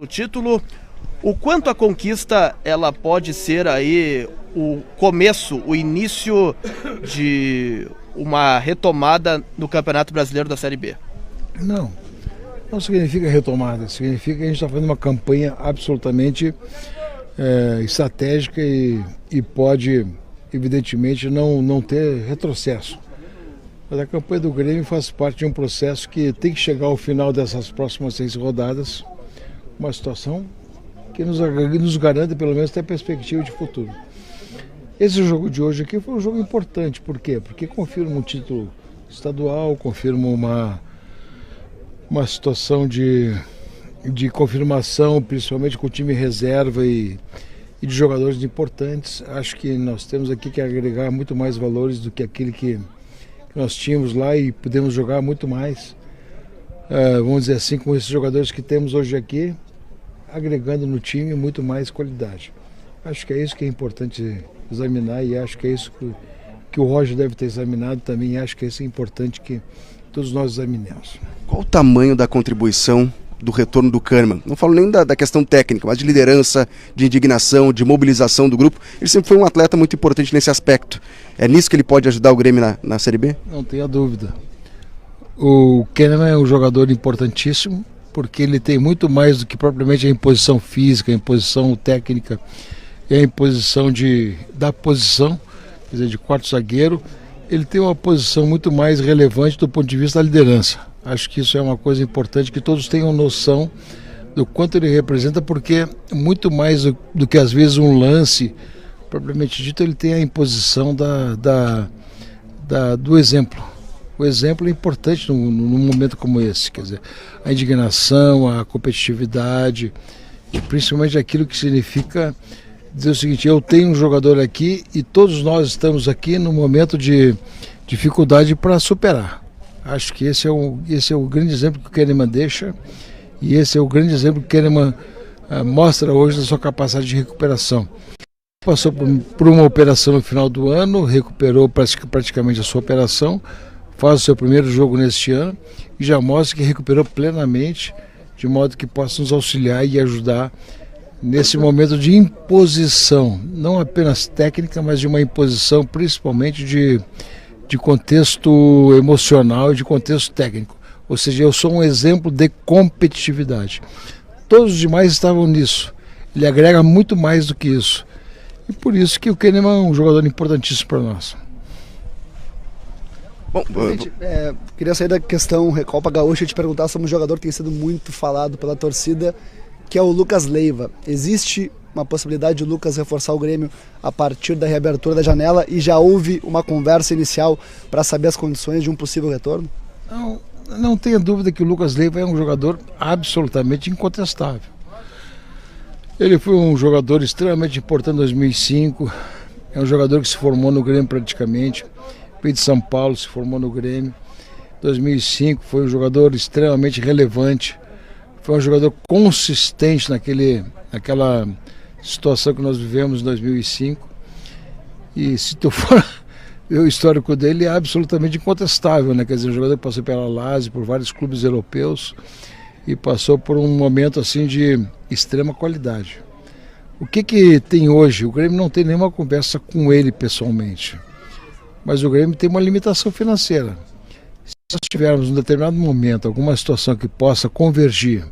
O título, o quanto a conquista ela pode ser aí o começo, o início de uma retomada no Campeonato Brasileiro da Série B? Não significa retomada, significa que a gente está fazendo uma campanha absolutamente estratégica e pode, evidentemente, não ter retrocesso. Mas a campanha do Grêmio faz parte de um processo que tem que chegar ao final dessas próximas 6 rodadas, uma situação que nos garante pelo menos ter perspectiva de futuro. Esse jogo de hoje aqui foi um jogo importante, por quê? Porque confirma um título estadual, confirma uma situação de confirmação, principalmente com o time reserva e de jogadores importantes. Acho que nós temos aqui que agregar muito mais valores do que aquele que nós tínhamos lá e podemos jogar muito mais, vamos dizer assim, com esses jogadores que temos hoje aqui, agregando no time muito mais qualidade. Acho que é isso que é importante examinar e acho que é isso que o Roger deve ter examinado também e acho que isso é importante que todos nós examinemos. Qual o tamanho da contribuição do retorno do Kahneman? Não falo nem da questão técnica, mas de liderança, de indignação, de mobilização do grupo. Ele sempre foi um atleta muito importante nesse aspecto. É nisso que ele pode ajudar o Grêmio na Série B? Não tenha dúvida. O Kahneman é um jogador importantíssimo, porque ele tem muito mais do que propriamente a imposição física, a imposição técnica e a imposição da posição, quer dizer, de quarto zagueiro. Ele tem uma posição muito mais relevante do ponto de vista da liderança. Acho que isso é uma coisa importante, que todos tenham noção do quanto ele representa, porque muito mais do que às vezes um lance, propriamente dito, ele tem a imposição do exemplo. O exemplo é importante num momento como esse, quer dizer, a indignação, a competitividade e principalmente aquilo que significa dizer o seguinte: eu tenho um jogador aqui e todos nós estamos aqui no momento de dificuldade para superar. Acho que esse é o grande exemplo que o Kahneman deixa e esse é o grande exemplo que o Kahneman mostra hoje da sua capacidade de recuperação. Passou por uma operação no final do ano, recuperou praticamente a sua operação, faz o seu primeiro jogo neste ano e já mostra que recuperou plenamente, de modo que possa nos auxiliar e ajudar nesse momento de imposição, não apenas técnica, mas de uma imposição principalmente de contexto emocional e de contexto técnico. Ou seja, eu sou um exemplo de competitividade. Todos os demais estavam nisso. Ele agrega muito mais do que isso. E por isso que o Kahneman é um jogador importantíssimo para nós. Bom, queria sair da questão Recopa Gaúcha e te perguntar sobre um jogador que tem sido muito falado pela torcida, que é o Lucas Leiva. Existe uma possibilidade de o Lucas reforçar o Grêmio a partir da reabertura da janela e já houve uma conversa inicial para saber as condições de um possível retorno? Não tenha dúvida que o Lucas Leiva é um jogador absolutamente incontestável. Ele foi um jogador extremamente importante em 2005, é um jogador que se formou no Grêmio praticamente, veio de São Paulo, se formou no Grêmio. Em 2005 foi um jogador extremamente relevante, foi um jogador consistente naquela situação que nós vivemos em 2005. E se tu for ver o histórico dele, é absolutamente incontestável, né? Quer dizer, um jogador que passou pela Lazio, por vários clubes europeus e passou por um momento assim de extrema qualidade. O que tem hoje? O Grêmio não tem nenhuma conversa com ele pessoalmente, mas o Grêmio tem uma limitação financeira. Se nós tivermos em um determinado momento alguma situação que possa convergir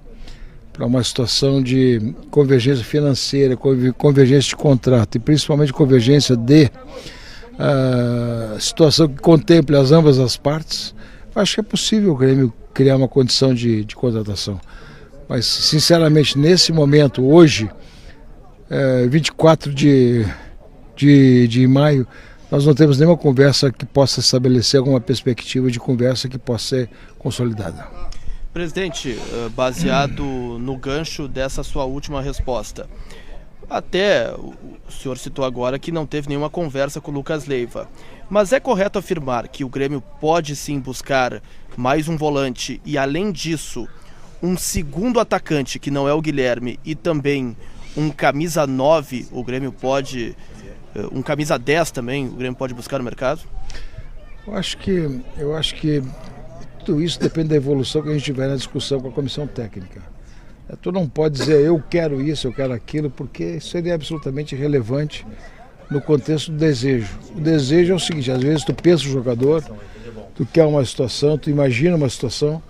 para uma situação de convergência financeira, convergência de contrato e principalmente convergência de situação que contemple ambas as partes, acho que é possível o Grêmio criar uma condição de contratação. Mas, sinceramente, nesse momento, hoje, 24 de maio, nós não temos nenhuma conversa que possa estabelecer alguma perspectiva de conversa que possa ser consolidada. Presidente, baseado no gancho dessa sua última resposta, até o senhor citou agora que não teve nenhuma conversa com o Lucas Leiva, mas é correto afirmar que o Grêmio pode sim buscar mais um volante e, além disso, um segundo atacante que não é o Guilherme e também um camisa 9, o Grêmio pode, um camisa 10 também, o Grêmio pode buscar no mercado? Eu acho que tudo isso depende da evolução que a gente tiver na discussão com a comissão técnica. Tu não pode dizer eu quero isso, eu quero aquilo, porque isso seria absolutamente irrelevante no contexto do desejo. O desejo é o seguinte, às vezes tu pensa o jogador, tu quer uma situação, tu imagina uma situação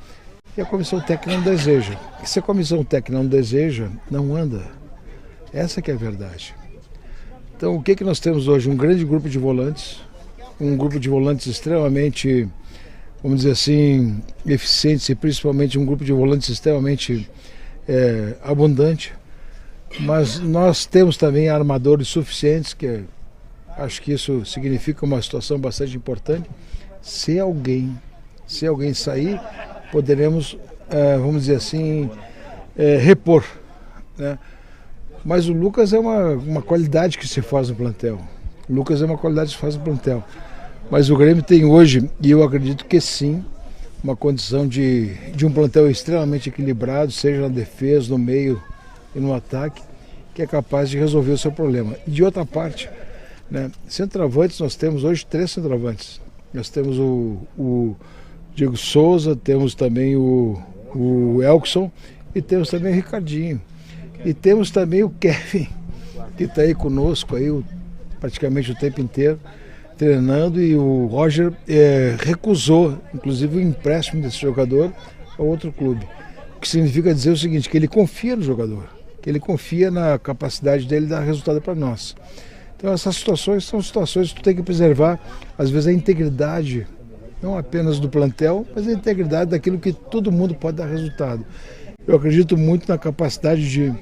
e a comissão técnica não deseja. E se a comissão técnica não deseja, não anda. Essa que é a verdade. Então o que nós temos hoje? Um grande grupo de volantes, um grupo de volantes extremamente, vamos dizer assim, eficientes e principalmente um grupo de volantes extremamente abundante. Mas nós temos também armadores suficientes, que acho que isso significa uma situação bastante importante. Se alguém sair, poderemos, vamos dizer assim, repor, né? Mas o Lucas é uma qualidade que se faz no plantel. O Lucas é uma qualidade que se faz no plantel. Mas o Grêmio tem hoje, e eu acredito que sim, uma condição de um plantel extremamente equilibrado, seja na defesa, no meio e no ataque, que é capaz de resolver o seu problema. E de outra parte, né, centroavantes, nós temos hoje 3 centroavantes. Nós temos o Diego Souza, temos também o Elkson e temos também o Ricardinho. E temos também o Kevin, que está aí conosco aí, praticamente o tempo inteiro, treinando, e o Roger recusou, inclusive, o empréstimo desse jogador a outro clube. O que significa dizer o seguinte, que ele confia no jogador, que ele confia na capacidade dele de dar resultado para nós. Então essas situações são situações que tu tem que preservar, às vezes, a integridade, não apenas do plantel, mas a integridade daquilo que todo mundo pode dar resultado. Eu acredito muito na capacidade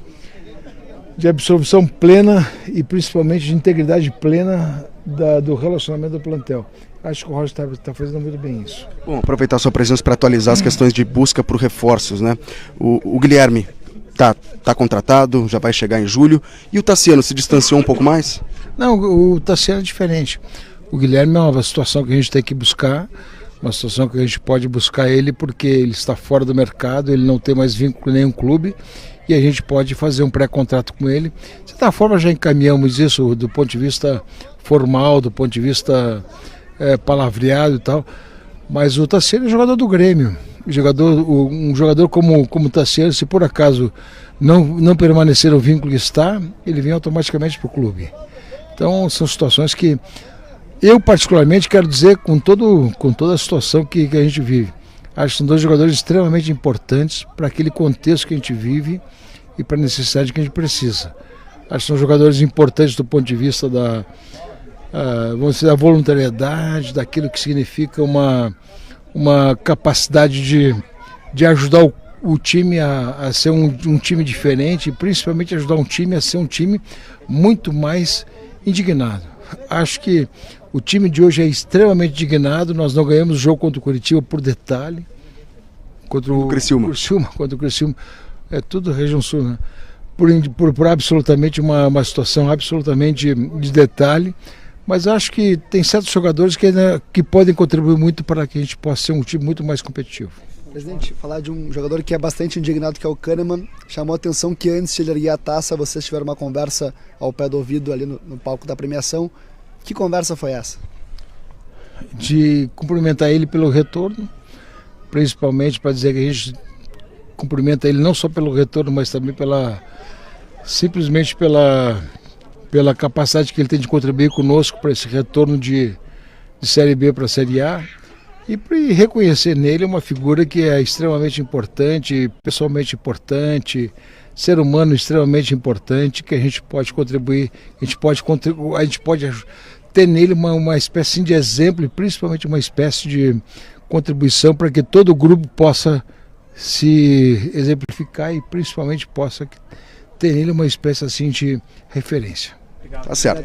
de absorção plena e principalmente de integridade plena do relacionamento do plantel. Acho que o Roger está fazendo muito bem isso. Bom, aproveitar a sua presença para atualizar as questões de busca por reforços, né? O Guilherme tá contratado, já vai chegar em julho, e o Tassiano se distanciou um pouco mais? Não, o Tassiano é diferente. O Guilherme é uma situação que a gente tem que buscar, uma situação que a gente pode buscar ele porque ele está fora do mercado, ele não tem mais vínculo com nenhum clube, e a gente pode fazer um pré-contrato com ele. De certa forma já encaminhamos isso do ponto de vista formal, do ponto de vista palavreado e tal, mas o Tassiano é jogador do Grêmio. Um jogador como o Tassiano, se por acaso não permanecer o vínculo que está, ele vem automaticamente para o clube. Então são situações que eu particularmente quero dizer com toda a situação que a gente vive. Acho que são 2 jogadores extremamente importantes para aquele contexto que a gente vive e para a necessidade que a gente precisa. Acho que são jogadores importantes do ponto de vista vamos dizer, da voluntariedade, daquilo que significa uma capacidade de ajudar o time a ser um time diferente e principalmente ajudar um time a ser um time muito mais indignado. Acho que o time de hoje é extremamente indignado. Nós não ganhamos o jogo contra o Curitiba por detalhe. Contra o Criciúma. Contra o Criciúma. É tudo região sul, né? Por absolutamente uma situação absolutamente de detalhe. Mas acho que tem certos jogadores que podem contribuir muito para que a gente possa ser um time muito mais competitivo. Presidente, falar de um jogador que é bastante indignado, que é o Kahneman, chamou a atenção que antes de ele erguer a taça, vocês tiveram uma conversa ao pé do ouvido ali no palco da premiação. Que conversa foi essa? De cumprimentar ele pelo retorno, principalmente para dizer que a gente cumprimenta ele não só pelo retorno, mas também simplesmente pela capacidade que ele tem de contribuir conosco para esse retorno de Série B para a Série A. E reconhecer nele uma figura que é extremamente importante, pessoalmente importante, ser humano extremamente importante, que a gente pode contribuir, a gente pode ter nele uma espécie de exemplo e principalmente uma espécie de contribuição para que todo o grupo possa se exemplificar e principalmente possa ter nele uma espécie assim de referência. Tá certo.